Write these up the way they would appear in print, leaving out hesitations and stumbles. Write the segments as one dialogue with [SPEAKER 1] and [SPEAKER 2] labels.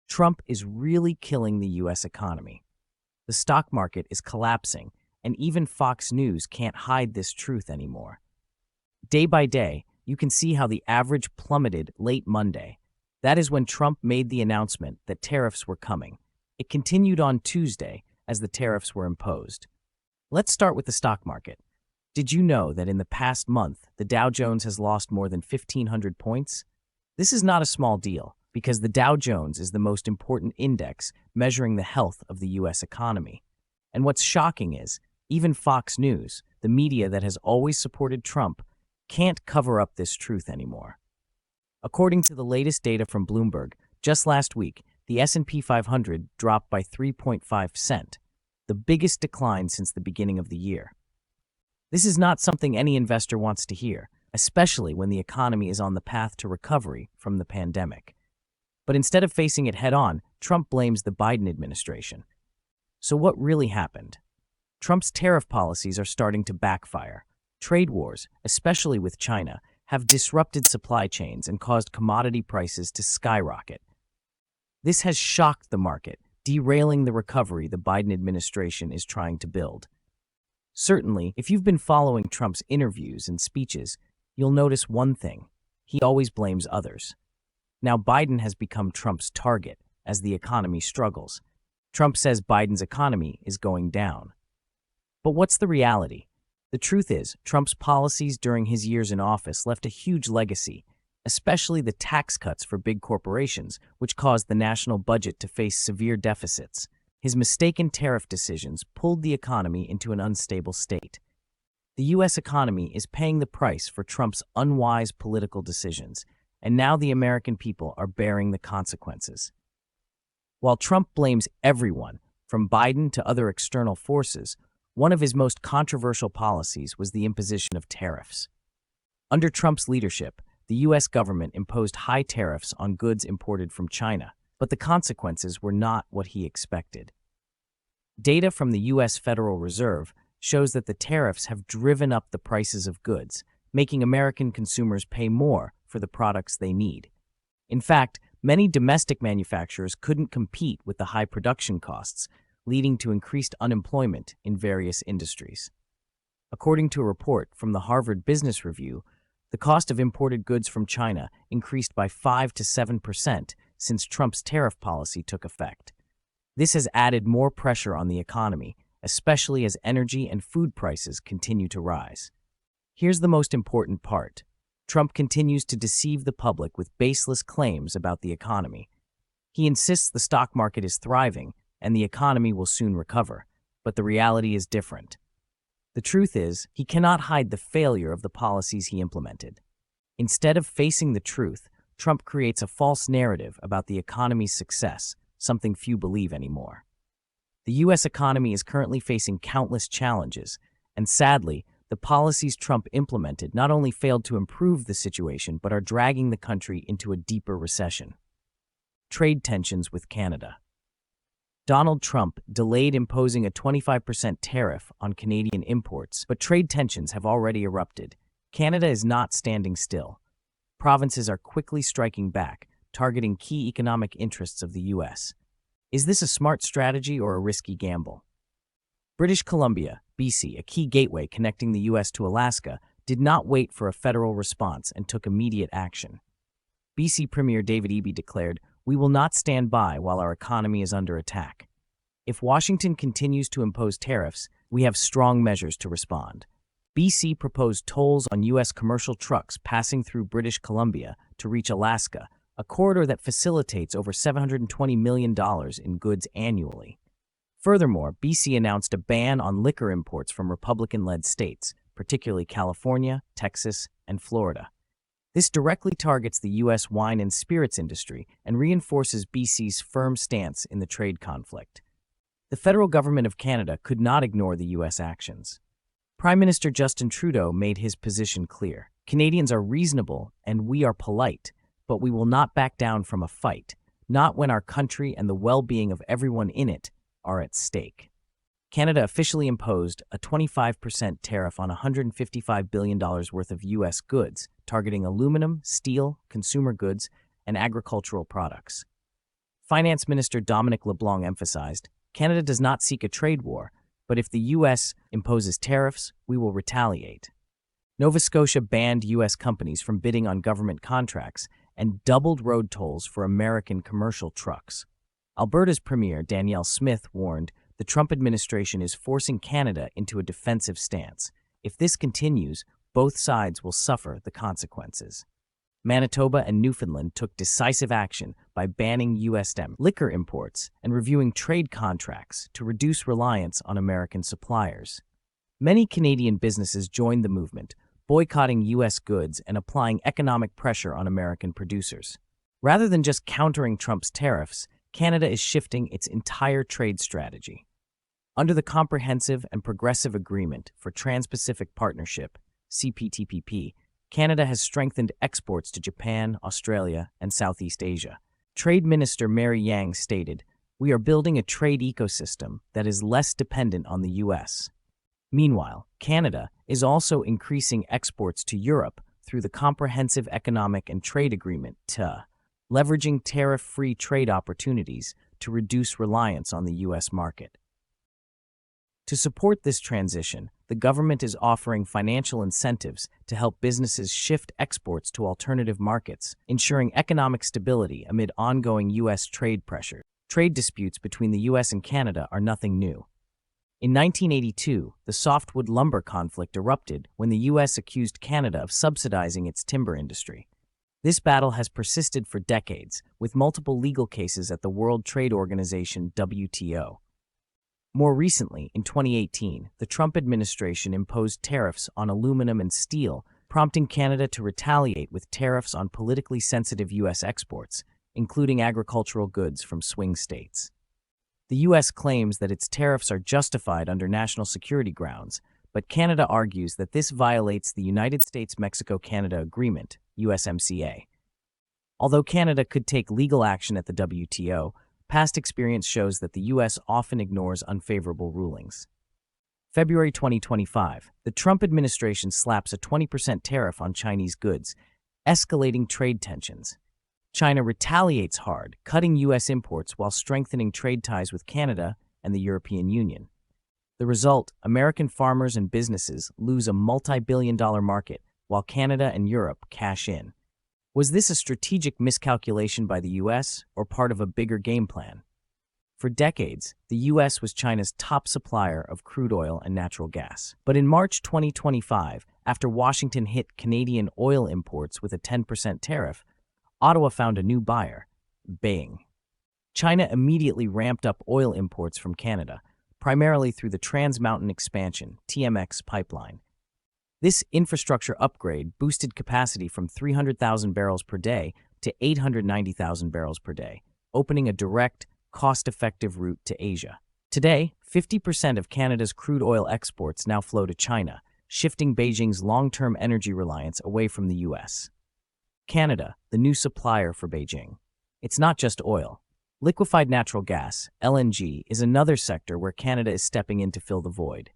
[SPEAKER 1] Trump is really killing the U.S. economy. The stock market is collapsing, and even Fox News can't hide this truth anymore. Day by day, you can see how the average plummeted late Monday. That is when Trump made the announcement that tariffs were coming. It continued on Tuesday as the tariffs were imposed. Let's start with the stock market. Did you know that in the past month, the Dow Jones has lost more than 1,500 points? This is not a small deal, because the Dow Jones is the most important index measuring the health of the U.S. economy. And what's shocking is, even Fox News, the media that has always supported Trump, can't cover up this truth anymore. According to the latest data from Bloomberg, just last week, the S&P 500 dropped by 3.5%, the biggest decline since the beginning of the year. This is not something any investor wants to hear, especially when the economy is on the path to recovery from the pandemic. But instead of facing it head-on, Trump blames the Biden administration. So what really happened? Trump's tariff policies are starting to backfire. Trade wars, especially with China, have disrupted supply chains and caused commodity prices to skyrocket. This has shocked the market, derailing the recovery the Biden administration is trying to build. Certainly, if you've been following Trump's interviews and speeches, you'll notice one thing: he always blames others. Now Biden has become Trump's target as the economy struggles. Trump says Biden's economy is going down. But what's the reality? The truth is, Trump's policies during his years in office left a huge legacy, especially the tax cuts for big corporations, which caused the national budget to face severe deficits. His mistaken tariff decisions pulled the economy into an unstable state. The U.S. economy is paying the price for Trump's unwise political decisions, and now the American people are bearing the consequences. While Trump blames everyone, from Biden to other external forces, one of his most controversial policies was the imposition of tariffs. Under Trump's leadership, the U.S. government imposed high tariffs on goods imported from China, but the consequences were not what he expected. Data from the U.S. Federal Reserve shows that the tariffs have driven up the prices of goods, making American consumers pay more for the products they need. In fact, many domestic manufacturers couldn't compete with the high production costs, leading to increased unemployment in various industries. According to a report from the Harvard Business Review, the cost of imported goods from China increased by 5 to 7% since Trump's tariff policy took effect. This has added more pressure on the economy, especially as energy and food prices continue to rise. Here's the most important part. Trump continues to deceive the public with baseless claims about the economy. He insists the stock market is thriving and the economy will soon recover, but the reality is different. The truth is, he cannot hide the failure of the policies he implemented. Instead of facing the truth, Trump creates a false narrative about the economy's success, something few believe anymore. The U.S. economy is currently facing countless challenges, and sadly, the policies Trump implemented not only failed to improve the situation but are dragging the country into a deeper recession. Trade tensions with Canada. Donald Trump delayed imposing a 25% tariff on Canadian imports, but trade tensions have already erupted. Canada is not standing still. Provinces are quickly striking back, targeting key economic interests of the U.S. Is this a smart strategy or a risky gamble? British Columbia, BC, a key gateway connecting the U.S. to Alaska, did not wait for a federal response and took immediate action. BC Premier David Eby declared, "We will not stand by while our economy is under attack. If Washington continues to impose tariffs, we have strong measures to respond." BC proposed tolls on U.S. commercial trucks passing through British Columbia to reach Alaska, a corridor that facilitates over $720 million in goods annually. Furthermore, BC announced a ban on liquor imports from Republican-led states, particularly California, Texas, and Florida. This directly targets the U.S. wine and spirits industry and reinforces BC's firm stance in the trade conflict. The federal government of Canada could not ignore the U.S. actions. Prime Minister Justin Trudeau made his position clear. Canadians are reasonable and we are polite, but we will not back down from a fight, not when our country and the well-being of everyone in it are at stake. Canada officially imposed a 25% tariff on $155 billion worth of U.S. goods, targeting aluminum, steel, consumer goods, and agricultural products. Finance Minister Dominic LeBlanc emphasized, Canada does not seek a trade war, but if the U.S. imposes tariffs, we will retaliate. Nova Scotia banned U.S. companies from bidding on government contracts and doubled road tolls for American commercial trucks. Alberta's Premier Danielle Smith warned the Trump administration is forcing Canada into a defensive stance. If this continues, both sides will suffer the consequences. Manitoba and Newfoundland took decisive action by banning U.S. liquor imports and reviewing trade contracts to reduce reliance on American suppliers. Many Canadian businesses joined the movement, boycotting U.S. goods and applying economic pressure on American producers. Rather than just countering Trump's tariffs, Canada is shifting its entire trade strategy. Under the Comprehensive and Progressive Agreement for Trans-Pacific Partnership, CPTPP, Canada has strengthened exports to Japan, Australia, and Southeast Asia. Trade Minister Mary Yang stated, "We are building a trade ecosystem that is less dependent on the U.S." Meanwhile, Canada is also increasing exports to Europe through the Comprehensive Economic and Trade Agreement, TEA, leveraging tariff-free trade opportunities to reduce reliance on the U.S. market. To support this transition, the government is offering financial incentives to help businesses shift exports to alternative markets, ensuring economic stability amid ongoing U.S. trade pressure. Trade disputes between the U.S. and Canada are nothing new. In 1982, the softwood lumber conflict erupted when the U.S. accused Canada of subsidizing its timber industry. This battle has persisted for decades, with multiple legal cases at the World Trade Organization (WTO). More recently, in 2018, the Trump administration imposed tariffs on aluminum and steel, prompting Canada to retaliate with tariffs on politically sensitive U.S. exports, including agricultural goods from swing states. The U.S. claims that its tariffs are justified under national security grounds, but Canada argues that this violates the United States-Mexico-Canada Agreement, USMCA. Although Canada could take legal action at the WTO, past experience shows that the U.S. often ignores unfavorable rulings. February 2025, the Trump administration slaps a 20% tariff on Chinese goods, escalating trade tensions. China retaliates hard, cutting U.S. imports while strengthening trade ties with Canada and the European Union. The result, American farmers and businesses lose a multi-billion-dollar market, while Canada and Europe cash in. Was this a strategic miscalculation by the U.S. or part of a bigger game plan? For decades, the U.S. was China's top supplier of crude oil and natural gas. But in March 2025, after Washington hit Canadian oil imports with a 10% tariff, Ottawa found a new buyer, Beijing. China immediately ramped up oil imports from Canada, primarily through the Trans Mountain Expansion (TMX) pipeline. This infrastructure upgrade boosted capacity from 300,000 barrels per day to 890,000 barrels per day, opening a direct, cost-effective route to Asia. Today, 50% of Canada's crude oil exports now flow to China, shifting Beijing's long-term energy reliance away from the U.S. Canada, the new supplier for Beijing. It's not just oil. Liquefied natural gas, LNG, is another sector where Canada is stepping in to fill the void.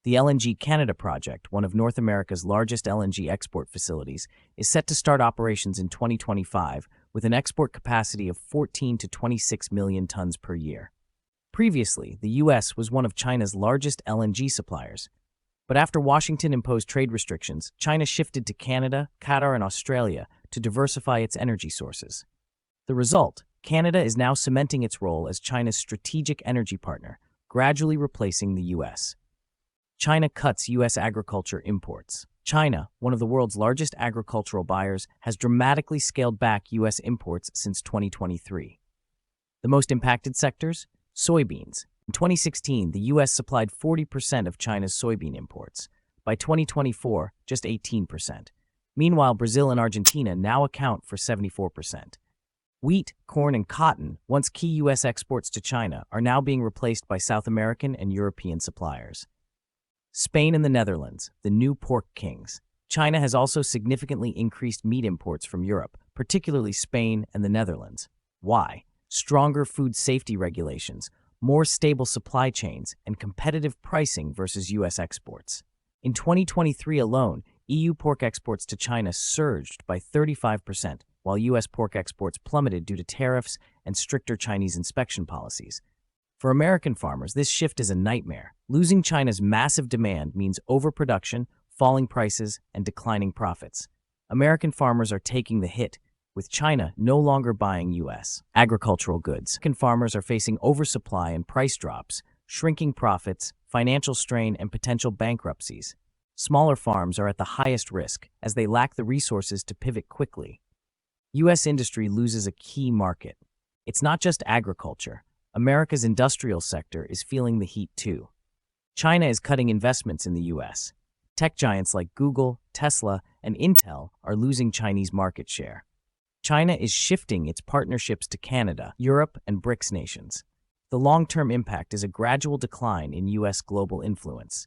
[SPEAKER 1] The LNG Canada project, one of North America's largest LNG export facilities, is set to start operations in 2025 with an export capacity of 14 to 26 million tons per year. Previously, the U.S. was one of China's largest LNG suppliers. But after Washington imposed trade restrictions, China shifted to Canada, Qatar, and Australia to diversify its energy sources. The result, Canada is now cementing its role as China's strategic energy partner, gradually replacing the U.S. China cuts U.S. agriculture imports. China, one of the world's largest agricultural buyers, has dramatically scaled back U.S. imports since 2023. The most impacted sectors? Soybeans. In 2016, the U.S. supplied 40% of China's soybean imports. By 2024, just 18%. Meanwhile, Brazil and Argentina now account for 74%. Wheat, corn, and cotton, once key U.S. exports to China, are now being replaced by South American and European suppliers. Spain and the Netherlands, the new pork kings. China has also significantly increased meat imports from Europe, particularly Spain and the Netherlands. Why? Stronger food safety regulations, more stable supply chains, and competitive pricing versus U.S. exports. In 2023 alone, EU pork exports to China surged by 35%, while U.S. pork exports plummeted due to tariffs and stricter Chinese inspection policies. For American farmers, this shift is a nightmare. Losing China's massive demand means overproduction, falling prices, and declining profits. American farmers are taking the hit, with China no longer buying U.S. agricultural goods. American farmers are facing oversupply and price drops, shrinking profits, financial strain, and potential bankruptcies. Smaller farms are at the highest risk as they lack the resources to pivot quickly. U.S. industry loses a key market. It's not just agriculture. America's industrial sector is feeling the heat too. China is cutting investments in the U.S. Tech giants like Google, Tesla, and Intel are losing Chinese market share. China is shifting its partnerships to Canada, Europe, and BRICS nations. The long-term impact is a gradual decline in U.S. global influence.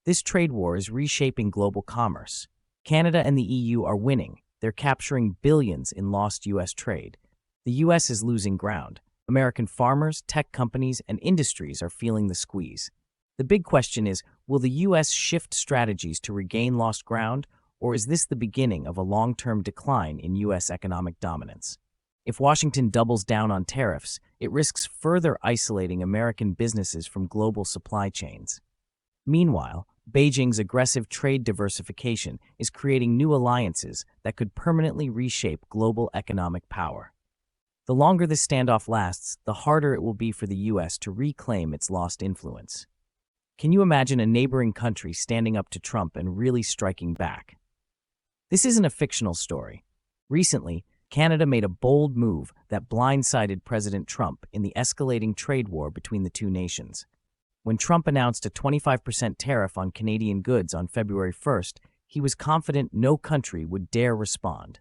[SPEAKER 1] This trade war is reshaping global commerce. Canada and the EU are winning. They're capturing billions in lost U.S. trade. The U.S. is losing ground. American farmers, tech companies, and industries are feeling the squeeze. The big question is, will the U.S. shift strategies to regain lost ground, or is this the beginning of a long-term decline in U.S. economic dominance? If Washington doubles down on tariffs, it risks further isolating American businesses from global supply chains. Meanwhile, Beijing's aggressive trade diversification is creating new alliances that could permanently reshape global economic power. The longer this standoff lasts, the harder it will be for the U.S. to reclaim its lost influence. Can you imagine a neighboring country standing up to Trump and really striking back? This isn't a fictional story. Recently, Canada made a bold move that blindsided President Trump in the escalating trade war between the two nations. When Trump announced a 25% tariff on Canadian goods on February 1st, he was confident no country would dare respond.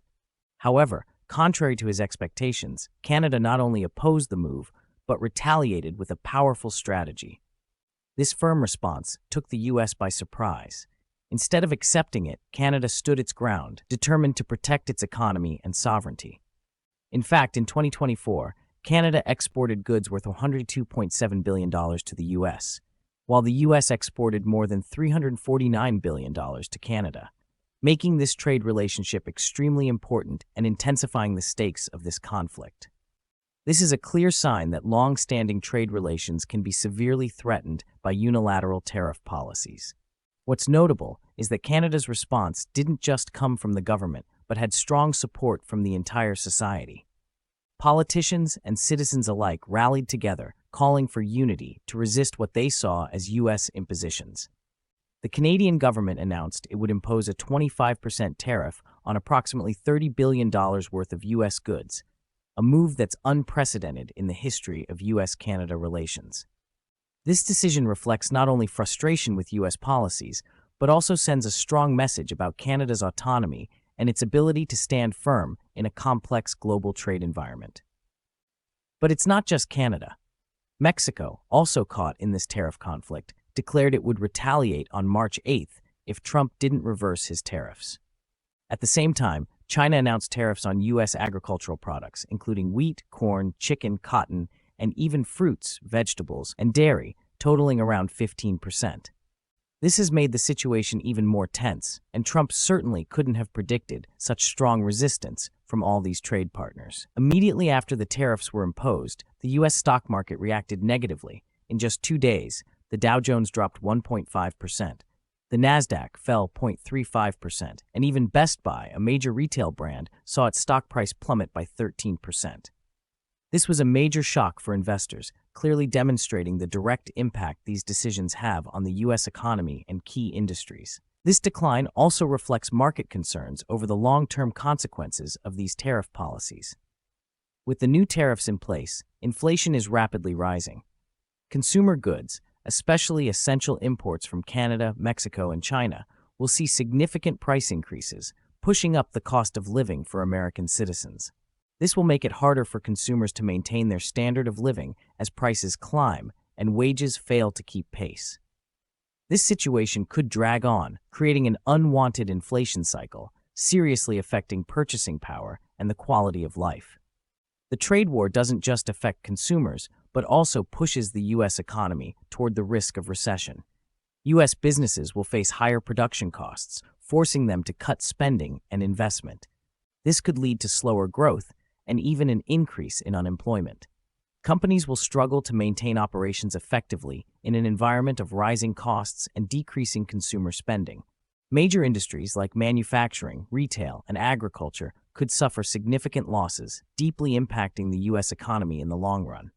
[SPEAKER 1] However, contrary to his expectations, Canada not only opposed the move, but retaliated with a powerful strategy. This firm response took the U.S. by surprise. Instead of accepting it, Canada stood its ground, determined to protect its economy and sovereignty. In fact, in 2024, Canada exported goods worth $102.7 billion to the U.S., while the U.S. exported more than $349 billion to Canada, making this trade relationship extremely important and intensifying the stakes of this conflict. This is a clear sign that long-standing trade relations can be severely threatened by unilateral tariff policies. What's notable is that Canada's response didn't just come from the government, but had strong support from the entire society. Politicians and citizens alike rallied together, calling for unity to resist what they saw as U.S. impositions. The Canadian government announced it would impose a 25% tariff on approximately $30 billion worth of U.S. goods, a move that's unprecedented in the history of U.S.-Canada relations. This decision reflects not only frustration with U.S. policies, but also sends a strong message about Canada's autonomy and its ability to stand firm in a complex global trade environment. But it's not just Canada. Mexico, also caught in this tariff conflict, declared it would retaliate on March 8th if Trump didn't reverse his tariffs. At the same time, China announced tariffs on U.S. agricultural products, including wheat, corn, chicken, cotton, and even fruits, vegetables, and dairy, totaling around 15%. This has made the situation even more tense, and Trump certainly couldn't have predicted such strong resistance from all these trade partners. Immediately after the tariffs were imposed, the U.S. stock market reacted negatively. In just 2 days, the Dow Jones dropped 1.5%. The Nasdaq fell 0.35%, and even Best Buy, a major retail brand, saw its stock price plummet by 13%. This was a major shock for investors, clearly demonstrating the direct impact these decisions have on the U.S. economy and key industries. This decline also reflects market concerns over the long-term consequences of these tariff policies. With the new tariffs in place, inflation is rapidly rising. Consumer goods, especially essential imports from Canada, Mexico, and China, will see significant price increases, pushing up the cost of living for American citizens. This will make it harder for consumers to maintain their standard of living as prices climb and wages fail to keep pace. This situation could drag on, creating an unwanted inflation cycle, seriously affecting purchasing power and the quality of life. The trade war doesn't just affect consumers, but also pushes the U.S. economy toward the risk of recession. U.S. businesses will face higher production costs, forcing them to cut spending and investment. This could lead to slower growth and even an increase in unemployment. Companies will struggle to maintain operations effectively in an environment of rising costs and decreasing consumer spending. Major industries like manufacturing, retail, and agriculture could suffer significant losses, deeply impacting the U.S. economy in the long run.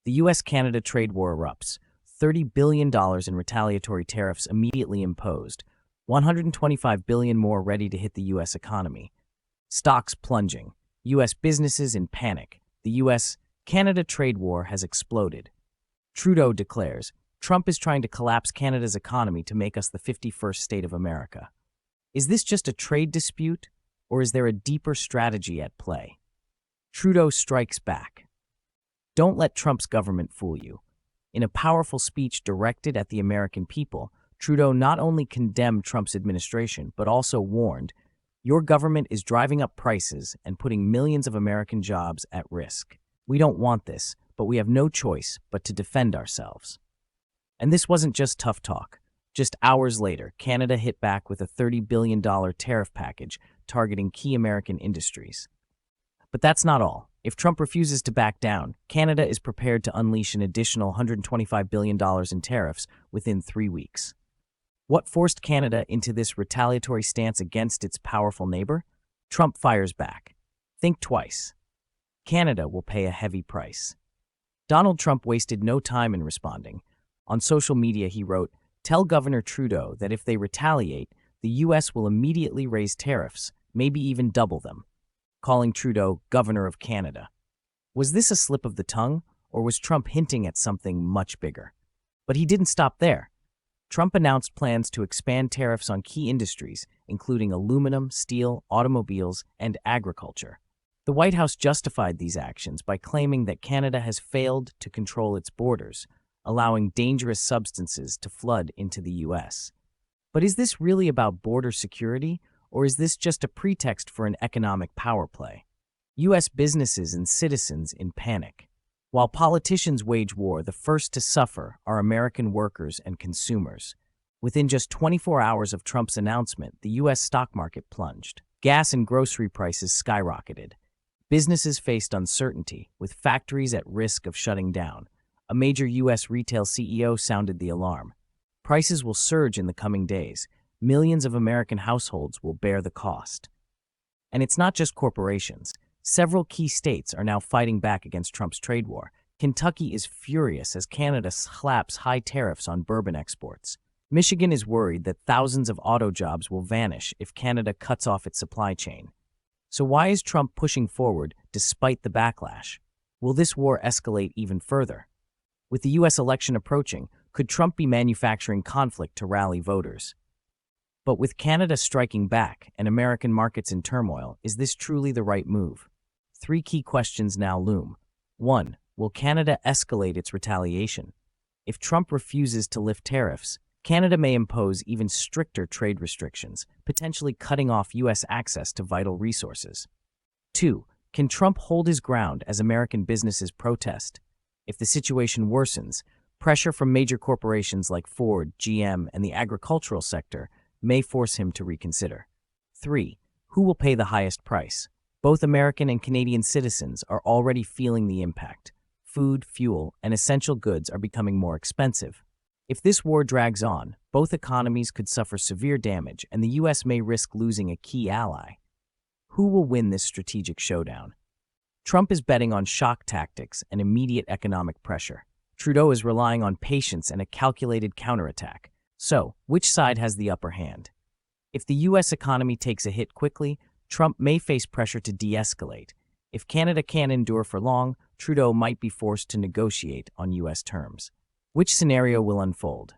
[SPEAKER 1] The U.S.-Canada trade war erupts, $30 billion in retaliatory tariffs immediately imposed, $125 billion more ready to hit the U.S. economy. Stocks plunging, U.S. businesses in panic. The U.S.-Canada trade war has exploded. Trudeau declares, Trump is trying to collapse Canada's economy to make us the 51st state of America. Is this just a trade dispute, or is there a deeper strategy at play? Trudeau strikes back. Don't let Trump's government fool you. In a powerful speech directed at the American people, Trudeau not only condemned Trump's administration, but also warned, your government is driving up prices and putting millions of American jobs at risk. We don't want this, but we have no choice but to defend ourselves. And this wasn't just tough talk. Just hours later, Canada hit back with a $30 billion tariff package targeting key American industries. But that's not all. If Trump refuses to back down, Canada is prepared to unleash an additional $125 billion in tariffs within 3 weeks. What forced Canada into this retaliatory stance against its powerful neighbor? Trump fires back. Think twice. Canada will pay a heavy price. Donald Trump wasted no time in responding. On social media, he wrote, "Tell Governor Trudeau that if they retaliate, the U.S. will immediately raise tariffs, maybe even double them," calling Trudeau Governor of Canada. Was this a slip of the tongue, or was Trump hinting at something much bigger? But he didn't stop there. Trump announced plans to expand tariffs on key industries, including aluminum, steel, automobiles, and agriculture. The White House justified these actions by claiming that Canada has failed to control its borders, allowing dangerous substances to flood into the U.S. But is this really about border security, or is this just a pretext for an economic power play? U.S. businesses and citizens in panic. While politicians wage war, the first to suffer are American workers and consumers. Within just 24 hours of Trump's announcement, the U.S. stock market plunged. Gas and grocery prices skyrocketed. Businesses faced uncertainty, with factories at risk of shutting down. A major U.S. retail CEO sounded the alarm. Prices will surge in the coming days. Millions of American households will bear the cost. And it's not just corporations. Several key states are now fighting back against Trump's trade war. Kentucky is furious as Canada slaps high tariffs on bourbon exports. Michigan is worried that thousands of auto jobs will vanish if Canada cuts off its supply chain. So why is Trump pushing forward despite the backlash? Will this war escalate even further? With the U.S. election approaching, could Trump be manufacturing conflict to rally voters? But with Canada striking back and American markets in turmoil, is this truly the right move? 3 key questions now loom. 1. Will Canada escalate its retaliation? If Trump refuses to lift tariffs, Canada may impose even stricter trade restrictions, potentially cutting off U.S. access to vital resources. 2. Can Trump hold his ground as American businesses protest? If the situation worsens, pressure from major corporations like Ford, GM, and the agricultural sector may force him to reconsider. 3. Who will pay the highest price? Both American and Canadian citizens are already feeling the impact. Food, fuel, and essential goods are becoming more expensive. If this war drags on, both economies could suffer severe damage, and the U.S. may risk losing a key ally. Who will win this strategic showdown? Trump is betting on shock tactics and immediate economic pressure. Trudeau is relying on patience and a calculated counterattack. So, which side has the upper hand? If the U.S. economy takes a hit quickly, Trump may face pressure to de-escalate. If Canada can't endure for long, Trudeau might be forced to negotiate on U.S. terms. Which scenario will unfold?